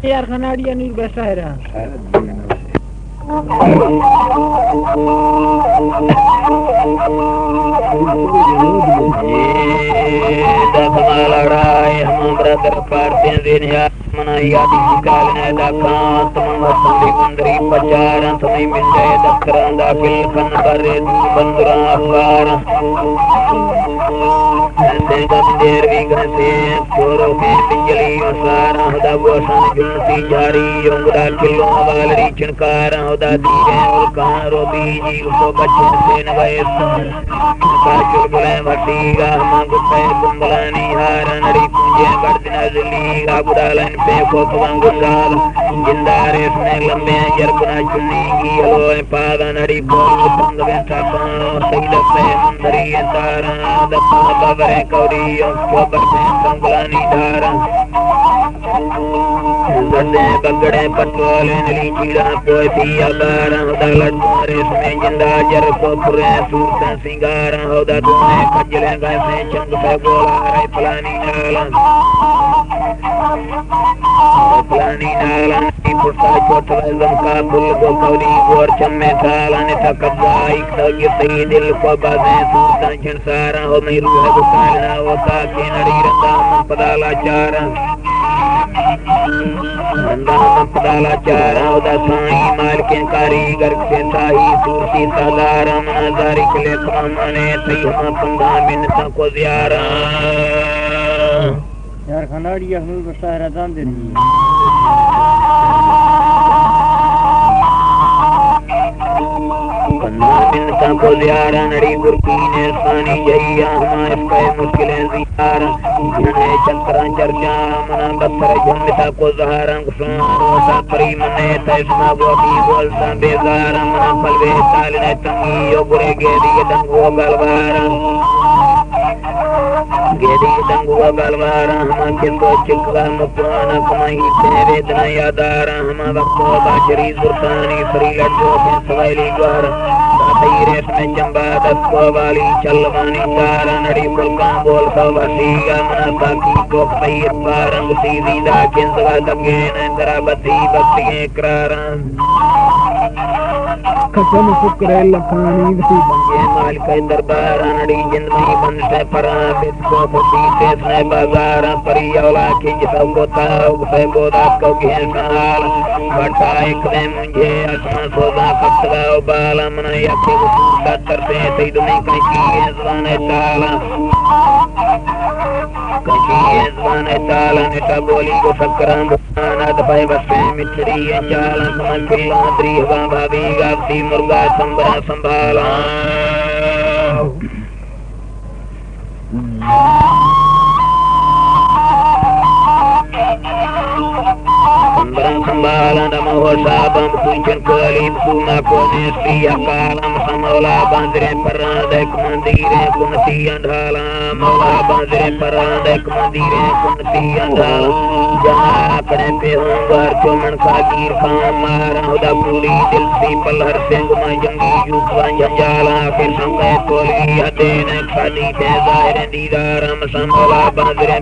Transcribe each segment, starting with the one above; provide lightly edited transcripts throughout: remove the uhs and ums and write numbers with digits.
यार खनाड़िया नीर बैठा है रहा लड़ाई हम ब्रदर पारते दिन मनाया काल ने दाखात मंगसंदी मंदरी पचार समय मिल जाए दखरा दाखिल कन करे बंदरा अफगार देर भी गसे कोरो के बिजली सारा होदा गोसन जुनती जारी रंगदा किलो वालरी चनकार होदा दीरे और कारो बीजी उसको बच्चे से न गए का चुलबुले भटीगा हम गुप्ते कुंबलानी हार नड़ी पूजे गर्दना जली गाबुडालन पे कोतवां गुंगाल जिंदारे इसमें लंबे जरबना चुन्नी की हलोए पादा नड़ी कोल संग बैठा पानो सईद पे मंदरी तारा दपा बबरे कौरी उसको बरसे संगलानी धारा गड्ढे बगड़े पटोले नली चीड़ा पोए पिया बारा होदा लड़कोरे इसमें जिंदा जर को पुरे सूरता सिंगारा होदा तुम्हें कजले गए से चंग पे बोला रे फलानी नाला पुष्टा चोटला लंका बुल को कौरी गोर चम्मे थाला ने तकबाई खगे सही दिल को बाजे सूरता झंसारा हो नहीं रूह बुकालना वो का के नड़ी रंदा पदाला चारा पदाला चारा उदा साई मालकिन कारीगर से साई सूरती सादारा मनाजारी के लिए कामने थी हम पंगा मिन्नता को ज़ियारा यार खनाड़िया हम बसारा दान दे मिन्नता को ज़ियारा नड़ी गुरकी ने सानी जहिया हमारे पे मुश्किलें ज़ियारा जने चंद्रा चर्चा मना बसर जन्नता को ज़हारा गुस्सा परी मने तैसना बोली बोलता बेजारा मना पलवे तालने तंगी यो बुरे गेदी दंगो गलवारा गेदी दंगो गलवारा हम के तो चिकला मपाना कमाई तेरे दिन यादारा हम वक्तो बाशरी सुल्तानी सरी लड्डो के सवाली द्वार तातीरे में जंबा दस को वाली चलवानी तारा नड़ी पुलका बोल का वसीगा मना ताकी को पैर पारंग सीधी दाकिन सवा दगे नंदरा बदी बत्ती इकरारा कसम शुक्र लखानी बसी ये माल के दरबार नड़ी जिंदगी बंद से परा बिस्को फटी से स्ने बाजार परी औला की सब को ताऊ से बोदा को घेर काल बटा एक ने मुझे आसमान सोदा कतवा बाला मन यके उसूता तरते ते दुनी कहीं जवाने ताला कहीं जवाने ताला ने बोली को सकराम अनाथ भाई बसे मिठड़ी चाल समझ किलाद्री हवा भाभी गाती मुर्गा संबरा संभाला संभाला नमो साबम कुंचन कलीम सुना को नेस्तिया कालम समौला बांदरे परादक मंदिरे कुनती अंधाला मौला बांदरे परादक मंदिरे कुनती अंधाला जहाँ अपने पे होंगर चोमन का गिर काम मारा होदा पूरी दिल सी पलहर सिंह में जंगी युवा जंजाला फिर संगे तोली अदेन खादी पे जाहिर दीदारम समौला बांदरे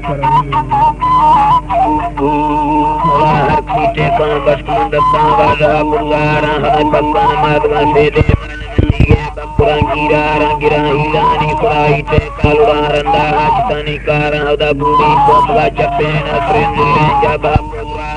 हर कीटे का बस मंदता वाला बुगारा हर पक्का मादवा से दे मनंदिगे बपुरा गिरा हिलानी पुराई ते कालुड़ा रंदा हाजतानी कारा हदा बूढ़ी कोतवा चप्पे नसरे नीले जबा पुरा